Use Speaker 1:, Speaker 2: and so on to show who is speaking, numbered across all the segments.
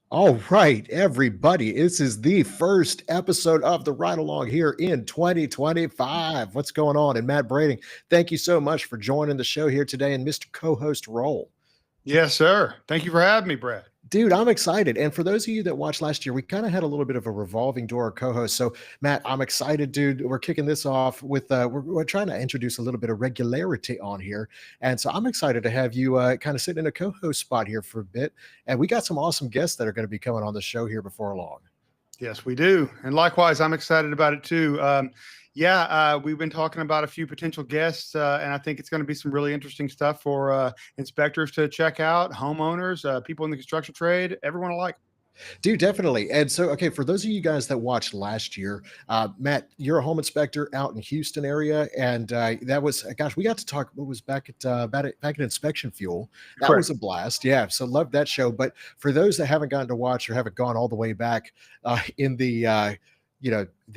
Speaker 1: All right, everybody. This is the first episode of the Ride Along here in 2025. What's going on? And Matt Brading, thank you so much for joining the show here today in Mr. Co-host role.
Speaker 2: Yes, sir. Thank you for having me, Brad.
Speaker 1: Dude, I'm excited. And for those of you that watched last year, we kind of had a little bit of a revolving door co-host. So, Matt, I'm excited, dude. We're kicking this off with we're trying to introduce a little bit of regularity on here, and so I'm excited to have you kind of sit in a co-host spot here for a bit. And we got some awesome guests that are going to be coming on the show here before long.
Speaker 2: Yes, we do. And likewise, I'm excited about it too. We've been talking about a few potential guests, and I think it's going to be some really interesting stuff for inspectors to check out, homeowners, people in the construction trade, everyone alike.
Speaker 1: Dude, definitely. And so, okay, for those of you guys that watched last year, Matt, you're a home inspector out in Houston area, and that was, gosh, we got to talk. What was back at Inspection Fuel? That was
Speaker 2: Correct.
Speaker 1: a blast. Yeah, so loved that show. But for those that haven't gotten to watch or haven't gone all the way back in the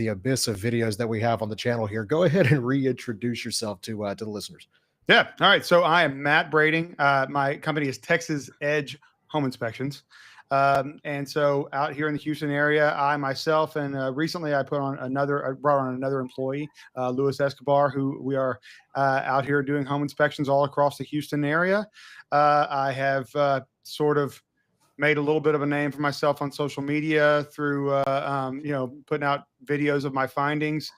Speaker 1: abyss of videos that we have on the channel here, go ahead and reintroduce yourself to the listeners.
Speaker 2: Yeah. All right. So I am Matt Brading. My company is Texas Edge Home Inspections. And so out here in the Houston area, I myself, and recently I brought on another employee, Luis Escobar, who we are out here doing home inspections all across the Houston area. I have sort of made a little bit of a name for myself on social media through, putting out videos of my findings.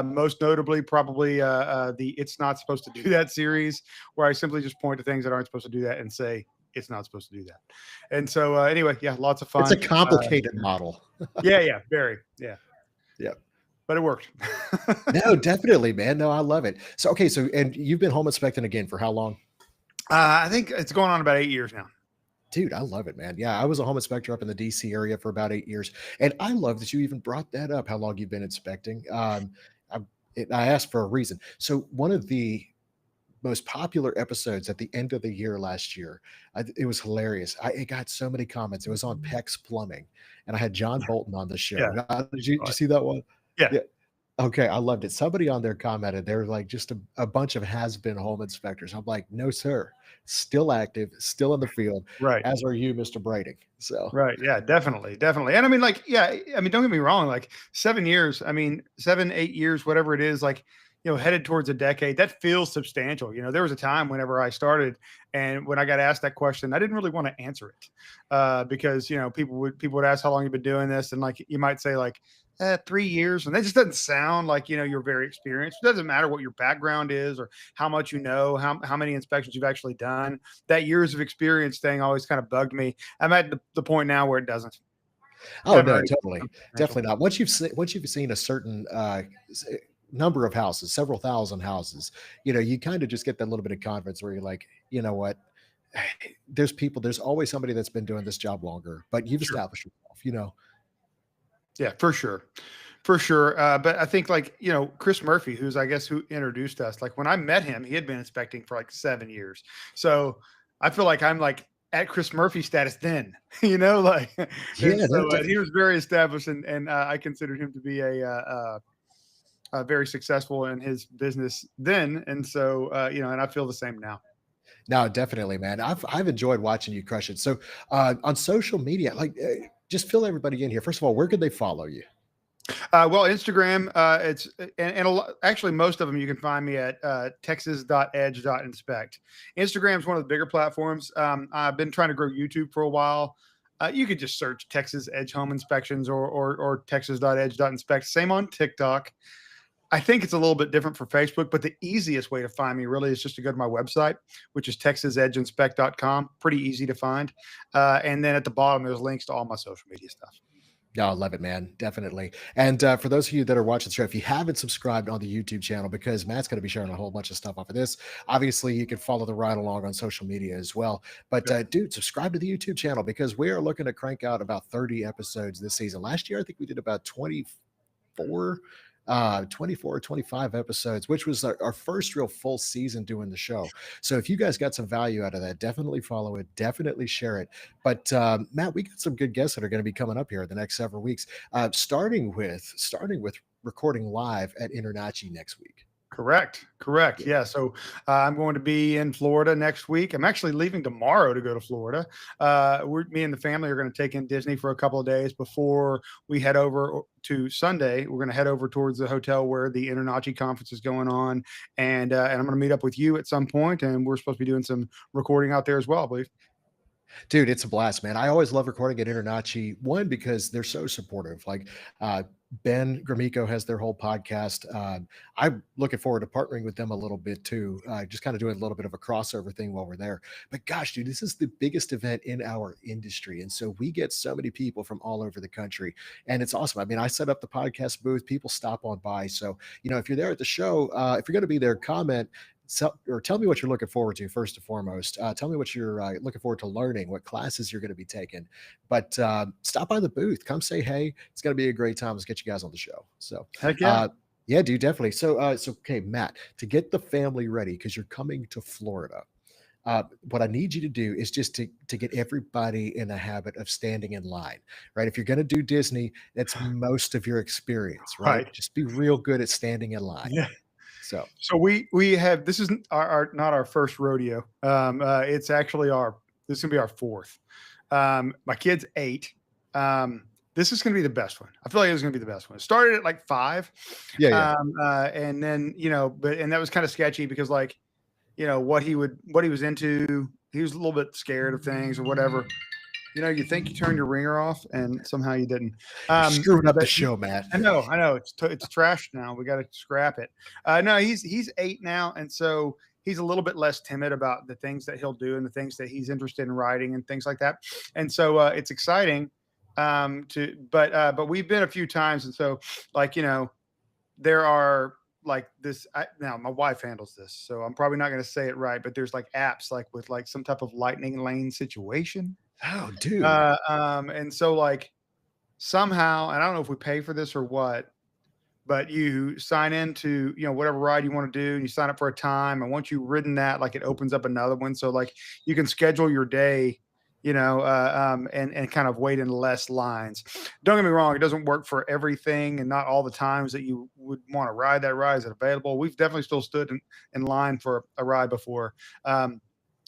Speaker 2: Most notably, probably the "It's Not Supposed to Do That" series, where I simply just point to things that aren't supposed to do that and say, it's not supposed to do that. And so anyway, yeah, lots of fun.
Speaker 1: It's a complicated model.
Speaker 2: Yeah, very. Yeah.
Speaker 1: Yeah.
Speaker 2: But it worked.
Speaker 1: No, definitely, man. No, I love it. So, okay, so and you've been home inspecting again for how long?
Speaker 2: I think it's going on about 8 years now.
Speaker 1: Dude, I love it, man. Yeah, I was a home inspector up in the DC area for about 8 years, and I love that you even brought that up. How long you've been inspecting? I asked for a reason. So, one of the most popular episodes at the end of the year last year, it was hilarious. It got so many comments. It was on PEX Plumbing, and I had John Bolton on the show.
Speaker 2: Yeah.
Speaker 1: Did you see that one?
Speaker 2: Yeah.
Speaker 1: Yeah. Okay, I loved it. Somebody on there commented, they were like just a bunch of has-been home inspectors. I'm like, no, sir. Still active, still in the field,
Speaker 2: Right.
Speaker 1: as are you, Mr. Brading. So
Speaker 2: Right. Yeah, definitely. Definitely. And I mean, like, yeah, I mean, don't get me wrong, like 7 years, I mean, 7, 8 years, whatever it is, like, headed towards a decade, that feels substantial. There was a time whenever I started, and when I got asked that question, I didn't really want to answer it because, people would ask how long you've been doing this. And like, you might say like, 3 years. And that just doesn't sound like, you're very experienced. It doesn't matter what your background is or how much how many inspections you've actually done. That years of experience thing always kind of bugged me. I'm at the point now where it doesn't.
Speaker 1: oh no, totally. Definitely not. Once you've seen a certain number of houses, several thousand houses, you kind of just get that little bit of confidence where you're like, you know what? There's always somebody that's been doing this job longer, but you've
Speaker 2: Sure.
Speaker 1: established yourself.
Speaker 2: Yeah, for sure. For sure. But I think like, Chris Murphy, who's I guess who introduced us, like when I met him, he had been inspecting for like 7 years. So I feel like I'm like at Chris Murphy status then, like,
Speaker 1: Yeah,
Speaker 2: and so
Speaker 1: that
Speaker 2: he was very established, and I considered him to be very successful in his business then. And so, and I feel the same now.
Speaker 1: no, definitely, man. I've enjoyed watching you crush it. So, on social media, like, just fill everybody in here. First of all, where could they follow you?
Speaker 2: Well, Instagram, it's and actually most of them you can find me at texas.edge.inspect. Instagram is one of the bigger platforms. I've been trying to grow YouTube for a while. You could just search Texas Edge Home Inspections or texas.edge.inspect. Same on TikTok. I think it's a little bit different for Facebook, but the easiest way to find me really is just to go to my website, which is texasedgeinspect.com. Pretty easy to find. And then at the bottom, there's links to all my social media stuff.
Speaker 1: Yeah, I love it, man. Definitely. And for those of you that are watching the show, if you haven't subscribed on the YouTube channel, because Matt's going to be sharing a whole bunch of stuff off of this, obviously you can follow the ride along on social media as well. But dude, subscribe to the YouTube channel because we are looking to crank out about 30 episodes this season. Last year, I think we did about 24 or 25 episodes, which was our first real full season doing the show. So if you guys got some value out of that, definitely follow it, definitely share it. But Matt, we got some good guests that are going to be coming up here in the next several weeks, starting with recording live at InterNACHI next week.
Speaker 2: Correct. Correct.
Speaker 1: Yeah.
Speaker 2: Yeah. So I'm going to be in Florida next week. I'm actually leaving tomorrow to go to Florida. Me and the family are going to take in Disney for a couple of days before we head over to Sunday. We're going to head over towards the hotel where the InterNACHI conference is going on, and I'm going to meet up with you at some point, and we're supposed to be doing some recording out there as well, I believe.
Speaker 1: Dude, it's a blast, man. I always love recording at InterNACHI. One, because they're so supportive. Like uh, Ben Gramico has their whole podcast. I'm looking forward to partnering with them a little bit too. Just kind of doing a little bit of a crossover thing while we're there. But gosh, dude, this is the biggest event in our industry, and so we get so many people from all over the country, and it's awesome. I mean, I set up the podcast booth. People stop on by, so if you're there at the show, if you're going to be there, comment or tell me what you're looking forward to first and foremost. Tell me what you're looking forward to learning, what classes you're going to be taking. But stop by the booth, come say hey. It's going to be a great time. Let's get you guys on the show. So,
Speaker 2: Heck yeah.
Speaker 1: uh, yeah, dude, definitely. So okay, Matt, to get the family ready because you're coming to Florida. What I need you to do is just to get everybody in the habit of standing in line, right? If you're going to do Disney, that's most of your experience, right?
Speaker 2: Right.
Speaker 1: Just be real good at standing in line.
Speaker 2: Yeah.
Speaker 1: So,
Speaker 2: So we have this isn't our not our first rodeo. It's actually our this is gonna be our fourth. My kid's 8. This is gonna be the best one. I feel like it's gonna be the best one. It started at like 5,
Speaker 1: yeah, yeah.
Speaker 2: and then but that was kind of sketchy because like what he was into. He was a little bit scared of things or whatever. You think you turned your ringer off and somehow you didn't.
Speaker 1: You're screwing up the
Speaker 2: But
Speaker 1: show, Matt.
Speaker 2: I know, I know. It's trash now. We got to scrap it. No, he's 8 now, and so he's a little bit less timid about the things that he'll do and the things that he's interested in writing and things like that. And so it's exciting. But we've been a few times, and so like there are like this. Now my wife handles this, so I'm probably not going to say it right. But there's like apps like with like some type of lightning lane situation.
Speaker 1: Oh, dude.
Speaker 2: And so like somehow, and I don't know if we pay for this or what, but you sign into, whatever ride you want to do, and you sign up for a time. And once you've ridden that, like it opens up another one. So like you can schedule your day, and kind of wait in less lines. Don't get me wrong, it doesn't work for everything and not all the times that you would want to ride that ride. Is it available? We've definitely still stood in line for a ride before.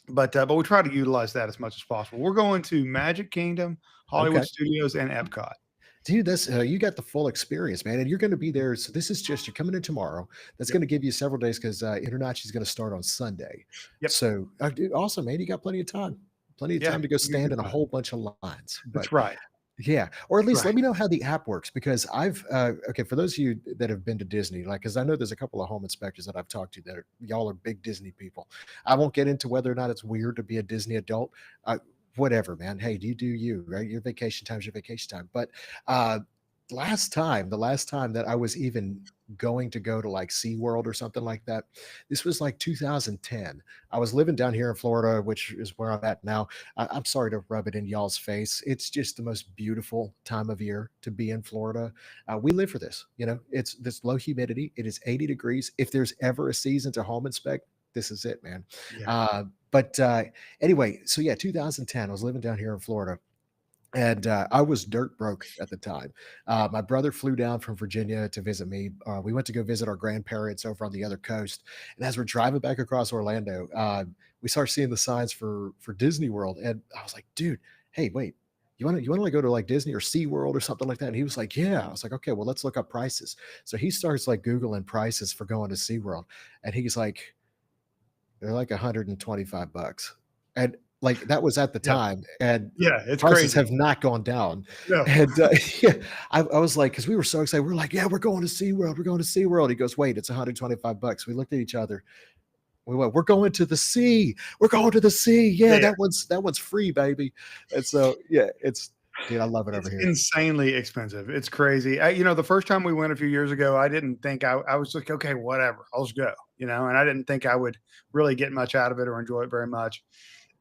Speaker 2: But we try to utilize that as much as possible. We're going to Magic Kingdom, Hollywood
Speaker 1: Okay.
Speaker 2: Studios, and Epcot.
Speaker 1: Dude, that's you got the full experience, man, and you're going to be there. So this is just you're coming in tomorrow. That's
Speaker 2: Yep.
Speaker 1: going to give you several days because International is going to start on Sunday.
Speaker 2: Yep.
Speaker 1: So, dude, awesome, man. You got plenty of
Speaker 2: Yeah.
Speaker 1: time to go
Speaker 2: It'll be a
Speaker 1: stand
Speaker 2: good
Speaker 1: in a
Speaker 2: time.
Speaker 1: whole bunch of lines. But
Speaker 2: That's right.
Speaker 1: yeah, or at
Speaker 2: That's
Speaker 1: least let
Speaker 2: right.
Speaker 1: me know how the app works because I've okay, for those of you that have been to Disney, like because I know there's a couple of home inspectors that I've talked to that y'all are big Disney people. I won't get into whether or not it's weird to be a Disney adult. Whatever, man. Hey, you do you, right? Your vacation time's your vacation time. But uh the last time that I was even going to go to like SeaWorld or something like that, this was like 2010. I was living down here in Florida, which is where I'm at now. I'm sorry to rub it in y'all's face. It's just the most beautiful time of year to be in Florida. We live for this. It's this low humidity. It is 80 degrees. If there's ever a season to home inspect, this is it, man.
Speaker 2: Yeah.
Speaker 1: But anyway, so yeah, 2010, I was living down here in Florida and I was dirt broke at the time. My brother flew down from Virginia to visit me. We went to go visit our grandparents over on the other coast. And as we're driving back across Orlando, we start seeing the signs for Disney World. And I was like, dude, hey, wait. You want to like go to like Disney or SeaWorld or something like that? And he was like, yeah. I was like, okay, well, let's look up prices. So he starts like Googling prices for going to SeaWorld. And he's like, they're like $125. And like that was at the
Speaker 2: Yeah.
Speaker 1: time. And
Speaker 2: Yeah. It's
Speaker 1: prices
Speaker 2: crazy.
Speaker 1: have not gone down.
Speaker 2: No.
Speaker 1: And yeah, I was like, because we were so excited. We're like, yeah, we're going to SeaWorld. We're going to SeaWorld. He goes, wait, it's $125. We looked at each other. We went, we're going to the sea. We're going to the sea. Yeah,
Speaker 2: Yeah.
Speaker 1: that one's free, baby. And so yeah, dude, I love it
Speaker 2: It's
Speaker 1: over here.
Speaker 2: insanely expensive. It's crazy. The first time we went a few years ago, I didn't think I was like, okay, whatever, I'll just go, and I didn't think I would really get much out of it or enjoy it very much.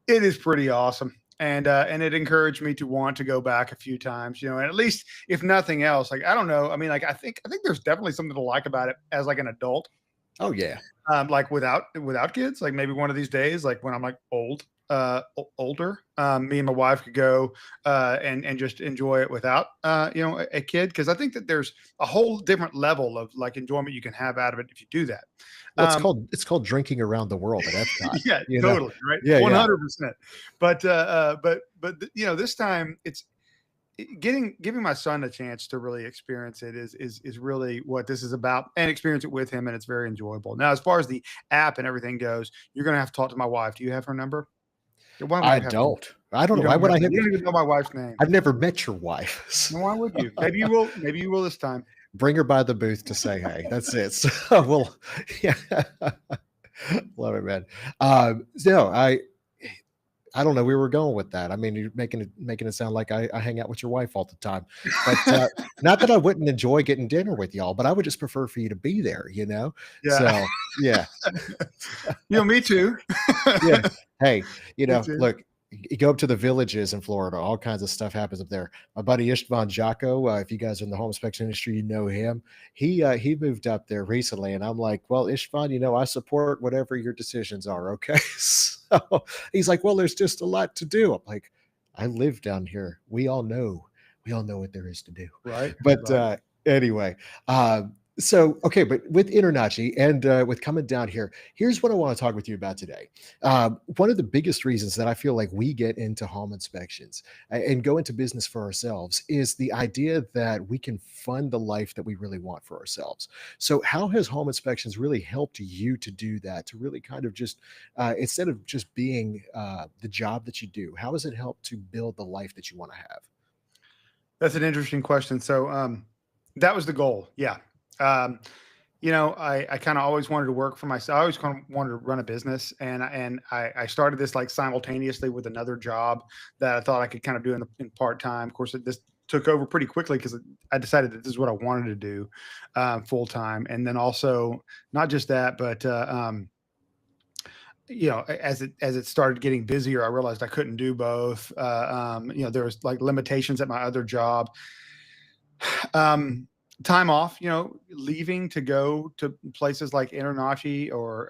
Speaker 2: It is pretty awesome. And it encouraged me to want to go back a few times, and at least if nothing else, like, I don't know. I mean, like, I think there's definitely something to like about it as like an adult.
Speaker 1: Oh yeah.
Speaker 2: Like without kids, like maybe one of these days, like when I'm like older, me and my wife could go and just enjoy it without a kid, because I think that there's a whole different level of like enjoyment you can have out of it if you do that.
Speaker 1: Well,
Speaker 2: Um,
Speaker 1: it's called drinking around the world at Epcot,
Speaker 2: yeah,
Speaker 1: you know?
Speaker 2: totally, right,
Speaker 1: Yeah, yeah.
Speaker 2: 100%. But this time it's giving my son a chance to really experience it is really what this is about, and experience it with him, and it's very enjoyable. Now, as far as the app and everything goes, you're gonna have to talk to my wife. Do you have her number? Why don't
Speaker 1: I
Speaker 2: we have her?
Speaker 1: don't. I don't
Speaker 2: You
Speaker 1: know. Why
Speaker 2: don't
Speaker 1: would
Speaker 2: have
Speaker 1: I
Speaker 2: her.
Speaker 1: have
Speaker 2: You don't even know my wife's name.
Speaker 1: I've never met your wife.
Speaker 2: No, why would you? Maybe you will. Maybe you will this time.
Speaker 1: Bring her by the booth to say hey. That's it. So, well, yeah. Love it, man. No, I don't know where we're going with that. I mean, you're making it sound like I hang out with your wife all the time, but not that I wouldn't enjoy getting dinner with y'all, but I would just prefer for you to be there, you know.
Speaker 2: Yeah.
Speaker 1: So yeah,
Speaker 2: Me too.
Speaker 1: yeah. Hey,
Speaker 2: Me too.
Speaker 1: look, you go up to the villages in Florida, all kinds of stuff happens up there. My buddy Istvan Jocko, if you guys are in the home inspection industry, you know him. He moved up there recently, and I'm like, well, Istvan, I support whatever your decisions are. Okay, so he's like, well, there's just a lot to do. I'm like, I live down here. We all know what there is to do.
Speaker 2: Right.
Speaker 1: But
Speaker 2: Right.
Speaker 1: anyway, so okay, but with Internachi and with coming down here, here's what I want to talk with you about today. One of the biggest reasons that I feel like we get into home inspections and go into business for ourselves is the idea that we can fund the life that we really want for ourselves. So, how has home inspections really helped you to do that? To really kind of just, instead of just being the job that you do, how has it helped to build the life that you want to have?
Speaker 2: That's an interesting question. So, that was the goal. Yeah. Um, I kind of always wanted to work for myself. I always kind of wanted to run a business, and I started this like simultaneously with another job that I thought I could kind of do in part time. Of course, this took over pretty quickly because I decided that this is what I wanted to do full time, and then also not just that, but as it started getting busier, I realized I couldn't do both. There was like limitations at my other job. um Time off, leaving to go to places like Internachi, or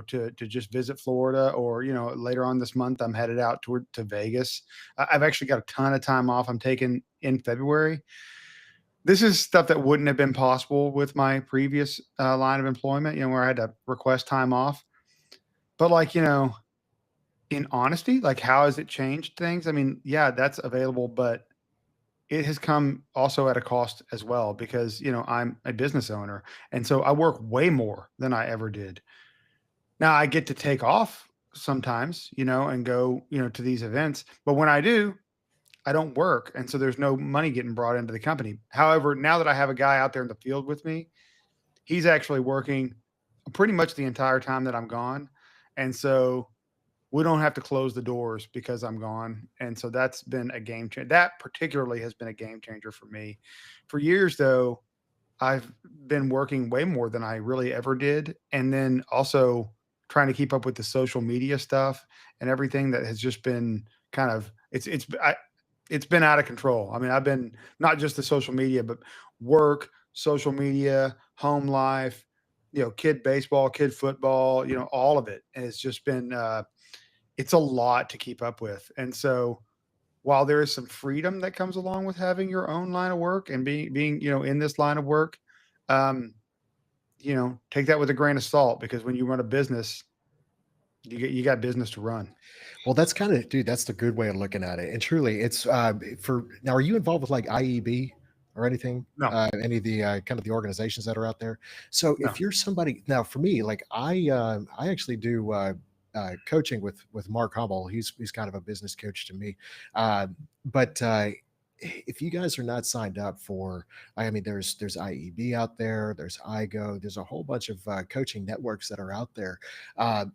Speaker 2: to just visit Florida, or later on this month I'm headed out to Vegas. I've actually got a ton of time off I'm taking in February. This is stuff that wouldn't have been possible with my previous line of employment, where I had to request time off. But like, in honesty, like, how has it changed things? I mean, yeah, that's available, but it has come also at a cost as well, because, I'm a business owner, and so I work way more than I ever did. Now I get to take off sometimes, and go, to these events, but when I do, I don't work, and so there's no money getting brought into the company. However, now that I have a guy out there in the field with me, he's actually working pretty much the entire time that I'm gone, and so we don't have to close the doors because I'm gone. And so that's been a game changer. That particularly has been a game changer for me. For years, though, I've been working way more than I really ever did. And then also trying to keep up with the social media stuff and everything that has just been kind of, it's been out of control. I mean, I've been not just the social media, but work, social media, home life, kid baseball, kid football, all of it. And it's just been, it's a lot to keep up with. And so while there is some freedom that comes along with having your own line of work and being, in this line of work, um, take that with a grain of salt, because when you run a business, you got business to run.
Speaker 1: Well, that's kind of, dude, that's the good way of looking at it. And truly, it's for now. Are you involved with like IEB or anything?
Speaker 2: No,
Speaker 1: Any of the kind of the organizations that are out there? So
Speaker 2: no.
Speaker 1: if you're somebody now, for me, like I actually do coaching with Mark Hubble. He's kind of a business coach to me. But if you guys are not signed up for, I mean, there's IEB out there, there's IGO, there's a whole bunch of coaching networks that are out there.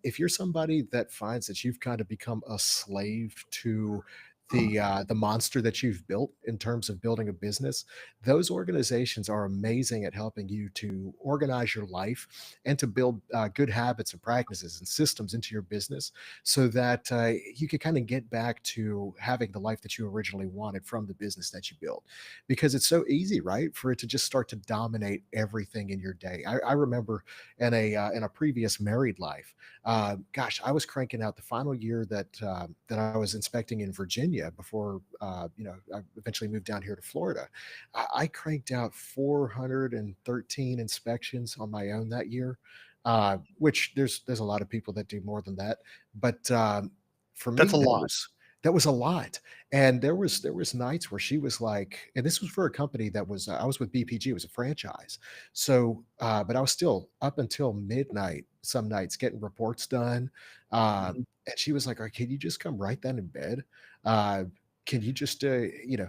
Speaker 1: If you're somebody that finds that you've kind of become a slave to the monster that you've built in terms of building a business, those organizations are amazing at helping you to organize your life and to build good habits and practices and systems into your business so that you can kind of get back to having the life that you originally wanted from the business that you built. Because it's so easy, right, for it to just start to dominate everything in your day. I remember in a previous married life, gosh, I was cranking out the final year that I was inspecting in Virginia before I eventually moved down here to Florida. I cranked out 413 inspections on my own that year, which there's a lot of people that do more than that, but for
Speaker 2: That's
Speaker 1: me
Speaker 2: a lot.
Speaker 1: that was a lot. And there was nights where she was like, and this was for a company that was I was with BPG, it was a franchise. So, but I was still up until midnight some nights getting reports done.
Speaker 2: Mhm.
Speaker 1: And she was like, "All right, can you just come right then in bed? Uh, can you just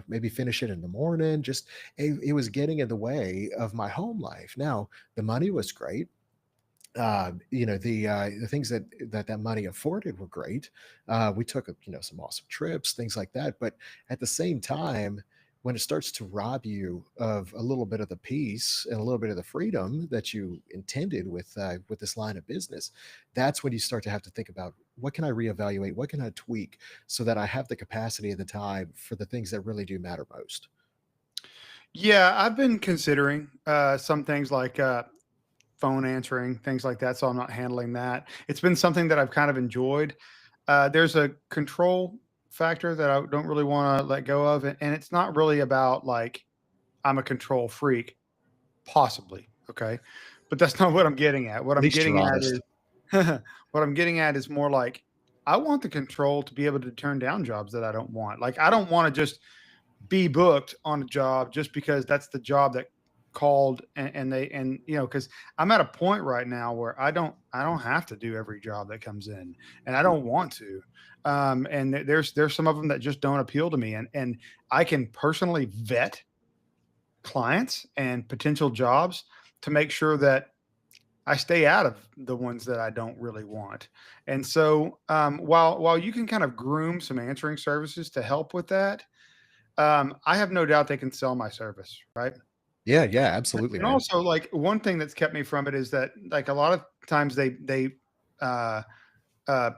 Speaker 1: maybe finish it in the morning?" Just it was getting in the way of my home life. Now the money was great, the things that money afforded were great. We took some awesome trips, things like that. But at the same time, when it starts to rob you of a little bit of the peace and a little bit of the freedom that you intended with this line of business, that's when you start to have to think about, what can I reevaluate, what can I tweak so that I have the capacity and the time for the things that really do matter most.
Speaker 2: Yeah, I've been considering some things like phone answering, things like that. So I'm not handling that. It's been something that I've kind of enjoyed. There's a control factor that I don't really want to let go of. And it's not really about like I'm a control freak, possibly. Okay. But that's not what I'm getting at. What
Speaker 1: At
Speaker 2: I'm
Speaker 1: least
Speaker 2: getting
Speaker 1: you're
Speaker 2: at
Speaker 1: honest.
Speaker 2: is what I'm getting at is more like I want the control to be able to turn down jobs that I don't want. Like I don't want to just be booked on a job just because that's the job that called and they and because I'm at a point right now where I don't have to do every job that comes in, and I don't want to. And there's some of them that just don't appeal to me, and I can personally vet clients and potential jobs to make sure that I stay out of the ones that I don't really want. And so while you can kind of groom some answering services to help with that, I have no doubt they can sell my service, right?
Speaker 1: Yeah, yeah, absolutely,
Speaker 2: And
Speaker 1: man.
Speaker 2: also, like, one thing that's kept me from it is that, like, a lot of times uh, uh,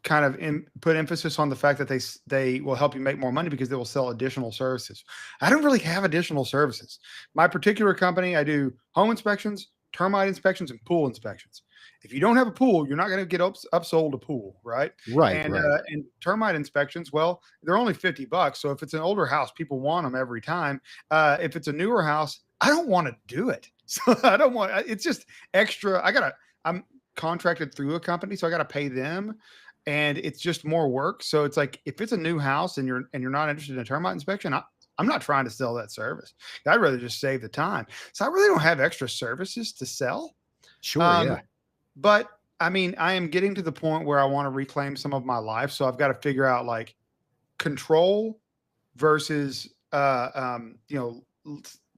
Speaker 2: kind of put emphasis on the fact that they will help you make more money because they will sell additional services. I don't really have additional services. My particular company, I do home inspections, termite inspections, and pool inspections. If you don't have a pool, you're not going to get upsold a pool, right?
Speaker 1: Right, right.
Speaker 2: And termite inspections, well, they're only $50. So if it's an older house, people want them every time. If it's a newer house, I don't want to do it. So I don't want. It's just extra. I'm contracted through a company, so I got to pay them, and it's just more work. So it's like if it's a new house and you're not interested in a termite inspection, I'm not trying to sell that service. I'd rather just save the time. So I really don't have extra services to sell.
Speaker 1: Sure,
Speaker 2: Um,
Speaker 1: yeah.
Speaker 2: but I mean, I am getting to the point where I want to reclaim some of my life. So I've got to figure out like control versus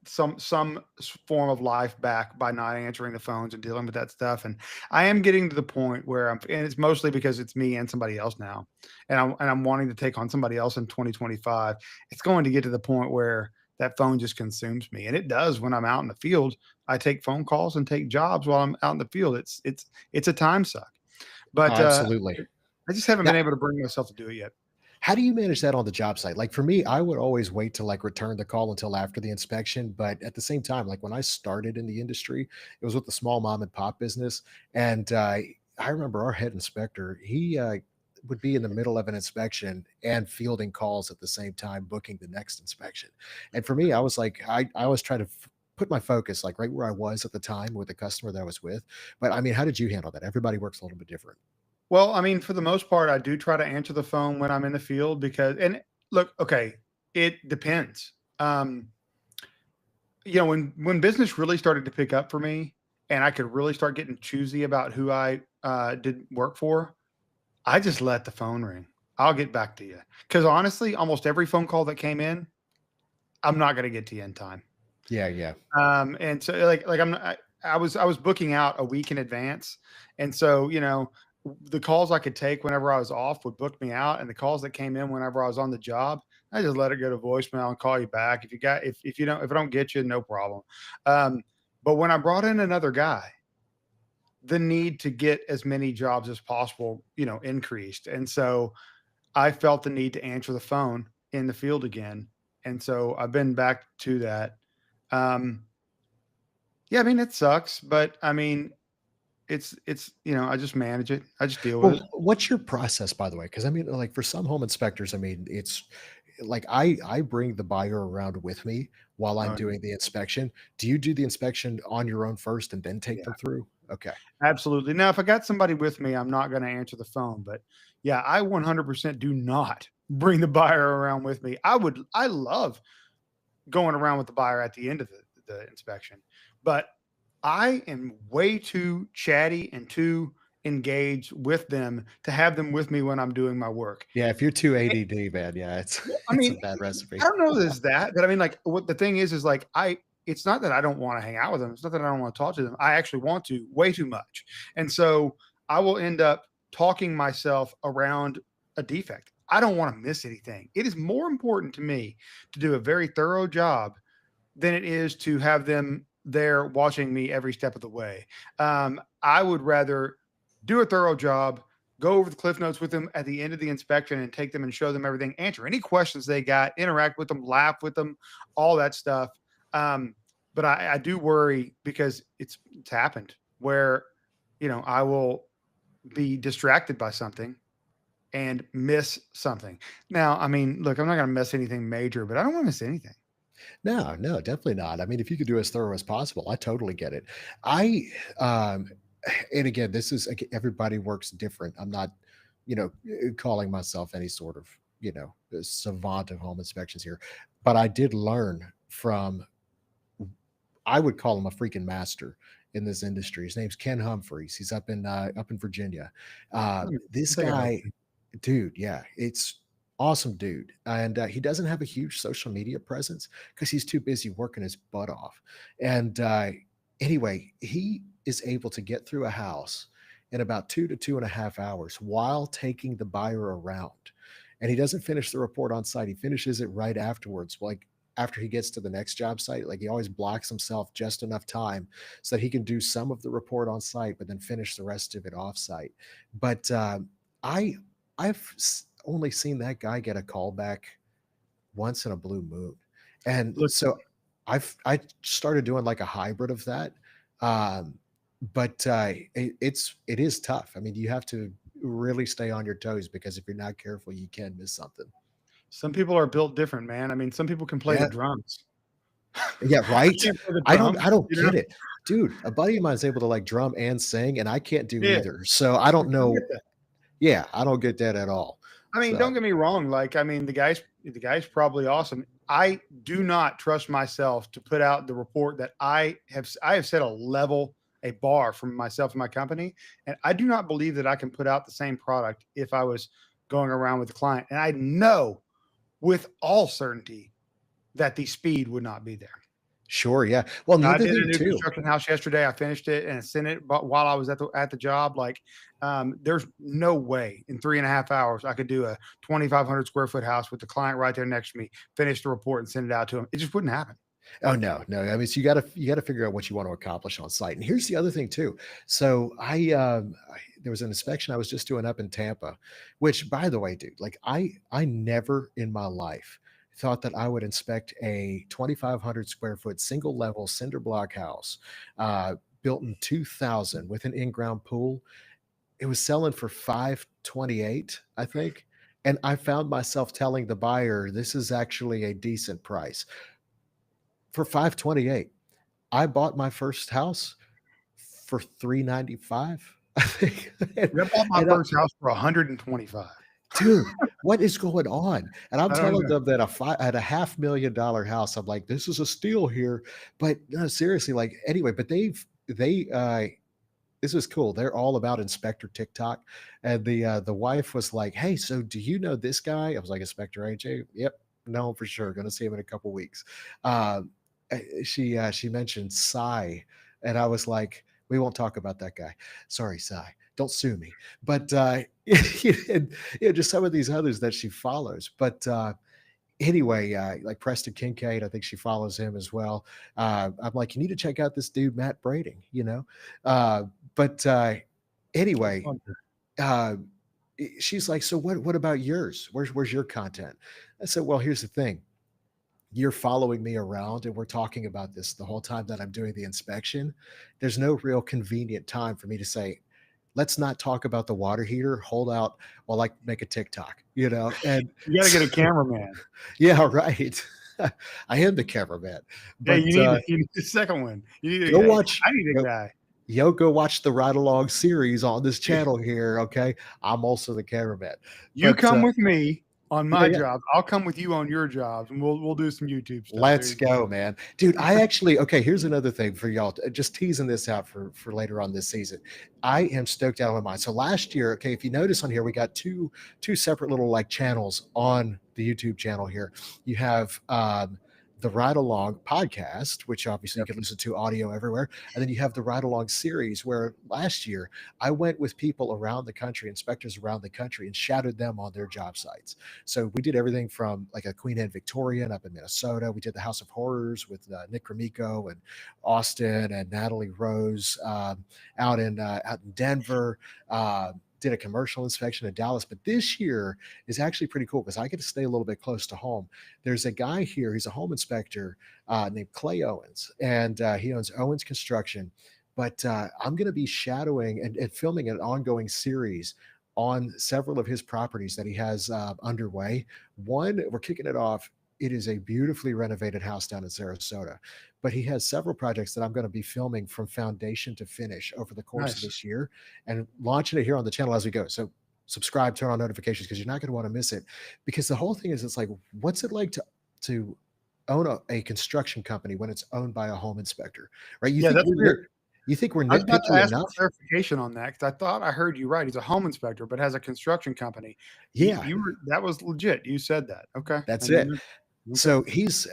Speaker 2: some form of life back by not answering the phones and dealing with that stuff. And I am getting to the point where and it's mostly because it's me and somebody else now, and I'm wanting to take on somebody else in 2025. It's going to get to the point where that phone just consumes me, and it does when I'm out in the field. I take phone calls and take jobs while I'm out in the field. It's a time suck,
Speaker 1: Oh,
Speaker 2: but
Speaker 1: absolutely.
Speaker 2: I just haven't
Speaker 1: Now,
Speaker 2: been able to bring myself to do it yet.
Speaker 1: how do you manage that on the job site? Like for me, I would always wait to like return the call until after the inspection. But at the same time, like when I started in the industry, it was with the small mom and pop business. And I remember our head inspector, he would be in the middle of an inspection and fielding calls at the same time, booking the next inspection. And for me, I was like, I always try to put my focus like right where I was at the time with the customer that I was with. But I mean, how did you handle that? Everybody works a little bit different.
Speaker 2: Well, I mean, for the most part, I do try to answer the phone when I'm in the field because and look, okay, it depends. When business really started to pick up for me and I could really start getting choosy about who I did work for, I just let the phone ring. I'll get back to you. Because honestly, almost every phone call that came in, I'm not going to get to you in time.
Speaker 1: Yeah, yeah.
Speaker 2: And so like I was booking out a week in advance, and so the calls I could take whenever I was off would book me out, and the calls that came in whenever I was on the job, I just let it go to voicemail and call you back. If you don't, if I don't get you, no problem. Um, but when I brought in another guy, the need to get as many jobs as possible, increased. And so I felt the need to answer the phone in the field again. And so I've been back to that. Um, yeah, I mean, it sucks, but I mean, I just manage it. I just deal with
Speaker 1: Well,
Speaker 2: it.
Speaker 1: what's your process, by the way? Because I mean, like for some home inspectors, I mean, it's like I bring the buyer around with me while I'm
Speaker 2: Oh,
Speaker 1: doing the inspection. Do you do the inspection on your own first and then take
Speaker 2: yeah,
Speaker 1: them through? Okay.
Speaker 2: absolutely. Now, if I got somebody with me, I'm not going to answer the phone, but yeah, I 100% do not bring the buyer around with me. I love going around with the buyer at the end of the inspection. But I am way too chatty and too engaged with them to have them with me when I'm doing my work.
Speaker 1: Yeah, if you're too ADD, man, yeah, it's
Speaker 2: Well, I
Speaker 1: it's a
Speaker 2: mean,
Speaker 1: bad
Speaker 2: I
Speaker 1: recipe.
Speaker 2: don't know there's that, but I mean, like, what the thing is like, it's not that I don't wanna hang out with them, it's not that I don't wanna talk to them, I actually want to way too much, and so I will end up talking myself around a defect. I don't wanna miss anything. It is more important to me to do a very thorough job than it is to have them there watching me every step of the way. I would rather do a thorough job, go over the cliff notes with them at the end of the inspection and take them and show them everything, answer any questions they got, interact with them, laugh with them, all that stuff. Um, but I do worry because it's happened where I will be distracted by something and miss something. Now, I mean, look, I'm not going to miss anything major, but I don't want to miss anything.
Speaker 1: No, no, definitely not. I mean, if you could do as thorough as possible, I totally get it. I um and again, this is everybody works different. I'm not, calling myself any sort of, savant of home inspections here, but I did learn from I would call him a freaking master in this industry. His name's Ken Humphreys. He's up in Virginia.
Speaker 2: I
Speaker 1: This
Speaker 2: think I know.
Speaker 1: guy, dude, yeah, it's awesome, dude. And he doesn't have a huge social media presence because he's too busy working his butt off. And anyway, he is able to get through a house in about 2 to 2.5 hours while taking the buyer around. And he doesn't finish the report on site. He finishes it right afterwards, like after he gets to the next job site. Like he always blocks himself just enough time so that he can do some of the report on site, but then finish the rest of it off site. But I only seen that guy get a call back once in a blue moon, and
Speaker 2: Look,
Speaker 1: so I started doing like a hybrid of that. Um, but it is tough. I mean, you have to really stay on your toes because if you're not careful, you can miss something.
Speaker 2: some people are built different, man. I mean, some people can play the
Speaker 1: Yeah,
Speaker 2: drums.
Speaker 1: yeah,
Speaker 2: I
Speaker 1: right?
Speaker 2: can't play the
Speaker 1: I
Speaker 2: drums,
Speaker 1: don't get it. Dude, a buddy of mine is able to, like, drum and sing, and I can't do
Speaker 2: Yeah,
Speaker 1: either. So, I don't
Speaker 2: I don't get
Speaker 1: know.
Speaker 2: that.
Speaker 1: Yeah, I don't get that at all.
Speaker 2: I mean,
Speaker 1: So
Speaker 2: don't get me wrong, like, I mean, the guy's probably awesome. I do not trust myself to put out the report that I have set a bar for myself and my company, and I do not believe that I can put out the same product if I was going around with the client, and I know with all certainty that the speed would not be there.
Speaker 1: sure, yeah. Well, and the
Speaker 2: I
Speaker 1: other
Speaker 2: did a
Speaker 1: thing
Speaker 2: new
Speaker 1: too.
Speaker 2: construction house yesterday. I finished it and sent it, but while I was at the job, like, there's no way in 3.5 hours I could do a 2,500 square foot house with the client right there next to me, finish the report and send it out to him. It just wouldn't happen.
Speaker 1: Oh, no, no. I mean, so you gotta figure out what you want to accomplish on site. And here's the other thing too. So there was an inspection I was just doing up in Tampa, which by the way, dude, like I never in my life thought that I would inspect a 2,500 square foot single level cinder block house built in 2000 with an in-ground pool. It was selling for 528, I think. And I found myself telling the buyer, this is actually a decent price for 528. I bought my first house for 395, I think. and,
Speaker 2: I bought my
Speaker 1: and
Speaker 2: first house for 125.
Speaker 1: dude, what is going on? And I'm
Speaker 2: I don't
Speaker 1: telling
Speaker 2: know.
Speaker 1: them that at a $500,000 house, I'm like, this is a steal here. But no, seriously, like anyway, but they this was cool. They're all about Inspector TikTok. And the wife was like, hey, so do you know this guy? I was like, Inspector AJ? Yep. No, for sure. Gonna see him in a couple weeks. She mentioned Psy, and I was like, We won't talk about that guy. Sorry, Cy. Don't sue me. But and, just some of these others that she follows. But anyway, like Preston Kincaid, I think she follows him as well. I'm like, you need to check out this dude, Matt Brading, Uh, but anyway, uh, she's like, so what about yours? Where's your content? I said, well, here's the thing. You're following me around and we're talking about this the whole time that I'm doing the inspection. There's no real convenient time for me to say, let's not talk about the water heater. Hold out while I make a TikTok, And
Speaker 2: You got to get a cameraman.
Speaker 1: yeah, right. I am the cameraman.
Speaker 2: Yeah,
Speaker 1: But
Speaker 2: you need the second one. You need
Speaker 1: go watch.
Speaker 2: I need a guy.
Speaker 1: Go watch the Ride Along series on this channel here. Okay, I'm also the cameraman.
Speaker 2: You
Speaker 1: But,
Speaker 2: come with me on my
Speaker 1: yeah.
Speaker 2: job. I'll come with you on your jobs, and we'll do some YouTube stuff.
Speaker 1: Let's go, man. Dude, I actually, okay, here's another thing for y'all. Just teasing this out for later on this season. I am stoked out of my mind. So last year, okay, if you notice on here, we got two separate little like channels on the YouTube channel here. You have the Ride Along podcast, which obviously you can listen to audio everywhere. And then you have the Ride Along series, where last year I went with people around the country, inspectors around the country, and shadowed them on their job sites. So we did everything from like a Queen Anne Victorian up in Minnesota. We did the House of Horrors with Nick Grimico and Austin and Natalie Rose out in Denver. Did a commercial inspection in Dallas, but this year is actually pretty cool because I get to stay a little bit close to home. There's a guy here, he's a home inspector named Clay Owens, and he owns Owens Construction. But I'm going to be shadowing and filming an ongoing series on several of his properties that he has underway. One, we're kicking it off. It is a beautifully renovated house down in Sarasota, but he has several projects that I'm going to be filming from foundation to finish over the course of this year and launching it here on the channel as we go. So subscribe, turn on notifications because you're not going to want to miss it. Because the whole thing is, it's like, what's it like to own a construction company when it's owned by a home inspector, right?
Speaker 2: Yeah, that's weird.
Speaker 1: You think we're
Speaker 2: I was about to
Speaker 1: nitpicky
Speaker 2: ask for
Speaker 1: enough?
Speaker 2: clarification on that because I thought I heard you right. He's a home inspector, but has a construction company.
Speaker 1: Yeah,
Speaker 2: that was legit. You said that. Okay,
Speaker 1: that's it. So he's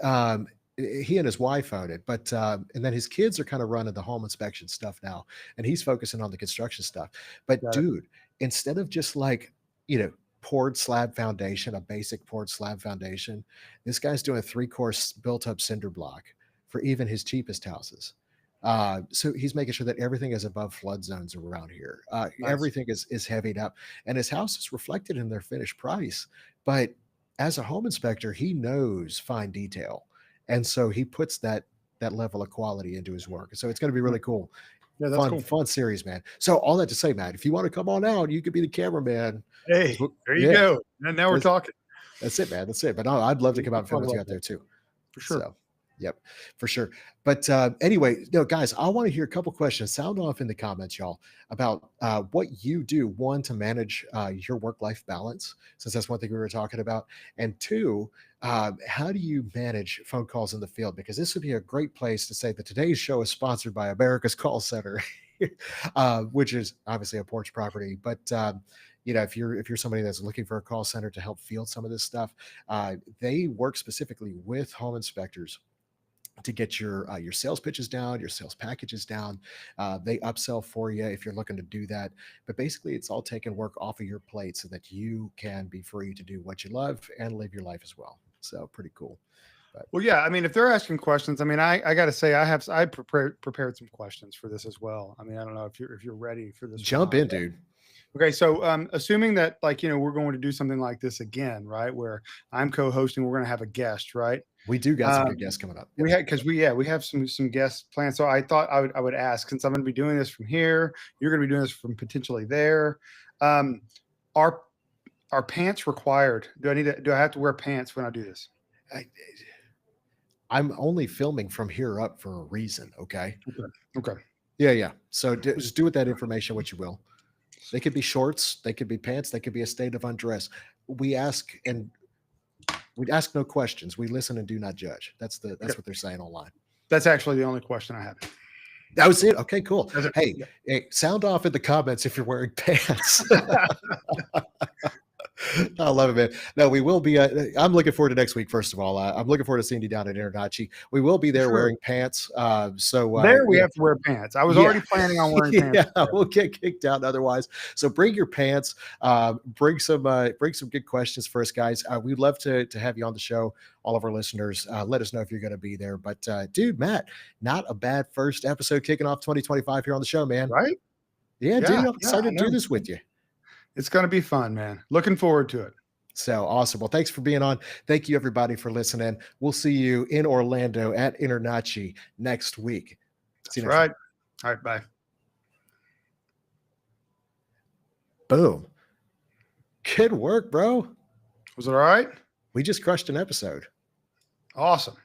Speaker 1: he and his wife own it, but and then his kids are kind of running the home inspection stuff now, and he's focusing on the construction stuff. But dude, instead of just like poured slab foundation, a basic poured slab foundation, this guy's doing a 3-course built up cinder block for even his cheapest houses. So he's making sure that everything is above flood zones around here. Nice. Everything is heavied up, and his house is reflected in their finished price. But as a home inspector, he knows fine detail, and so he puts that level of quality into his work. So it's going to be really cool.
Speaker 2: Yeah, that's cool.
Speaker 1: Fun series, man. So all that to say, Matt, if you want to come on out, you could be the cameraman.
Speaker 2: Hey, there you go. And now we're talking.
Speaker 1: That's it, man. That's it. But I'd love to come out and film with you out there too.
Speaker 2: For sure.
Speaker 1: So, yep, for sure. But anyway, guys, I want to hear a couple questions. Sound off in the comments, y'all, about what you do. One, to manage your work-life balance, since that's one thing we were talking about. And two, how do you manage phone calls in the field? Because this would be a great place to say that today's show is sponsored by America's Call Center, which is obviously a Porch Property. But if you're somebody that's looking for a call center to help field some of this stuff, they work specifically with home inspectors to get your sales pitches down, your sales packages down. They upsell for you if you're looking to do that. But basically, it's all taking work off of your plate so that you can be free to do what you love and live your life as well. So pretty cool. But,
Speaker 2: well, yeah. I mean, if they're asking questions, I mean, I got to say, I prepared some questions for this as well. I mean, I don't know if you're ready for this.
Speaker 1: Jump in, dude.
Speaker 2: Okay, so assuming that we're going to do something like this again, right? Where I'm co-hosting, we're going to have a guest, right?
Speaker 1: We do got some good guests coming up.
Speaker 2: We have some guests planned. So I thought I would ask, since I'm going to be doing this from here, you're going to be doing this from potentially there. Are pants required? Do I have to wear pants when I do this?
Speaker 1: I'm only filming from here up for a reason. Okay.
Speaker 2: Okay.
Speaker 1: Yeah. So just do with that information what you will. They could be shorts, they could be pants, they could be a state of undress. We ask no questions. We listen and do not judge. That's what they're saying online.
Speaker 2: That's actually the only question I have.
Speaker 1: That was it. Okay, cool. Hey, sound off in the comments if you're wearing pants. I love it, man. No, we will be. I'm looking forward to next week. First of all, I'm looking forward to seeing you down at Internachi. We will be there
Speaker 2: Sure.
Speaker 1: wearing pants.
Speaker 2: There we
Speaker 1: Yeah,
Speaker 2: have to wear pants. I was
Speaker 1: yeah,
Speaker 2: already planning on wearing pants.
Speaker 1: yeah. We'll get kicked out otherwise. So bring your pants. Bring some good questions for us, guys. We'd love to have you on the show. All of our listeners, let us know if you're going to be there. But dude, Matt, not a bad first episode kicking off 2025 here on the show, man.
Speaker 2: Right?
Speaker 1: Yeah, dude,
Speaker 2: Yeah.
Speaker 1: I'm
Speaker 2: Yeah. I
Speaker 1: excited to do
Speaker 2: know.
Speaker 1: this with you.
Speaker 2: It's going to be fun, man. Looking forward to it.
Speaker 1: So awesome. Well, thanks for being on. Thank you, everybody, for listening. We'll see you in Orlando at Internachi next week. See
Speaker 2: That's
Speaker 1: you next
Speaker 2: right. All right. Bye.
Speaker 1: time. Boom. Good work, bro.
Speaker 2: Was it all right?
Speaker 1: We just crushed an episode.
Speaker 2: Awesome.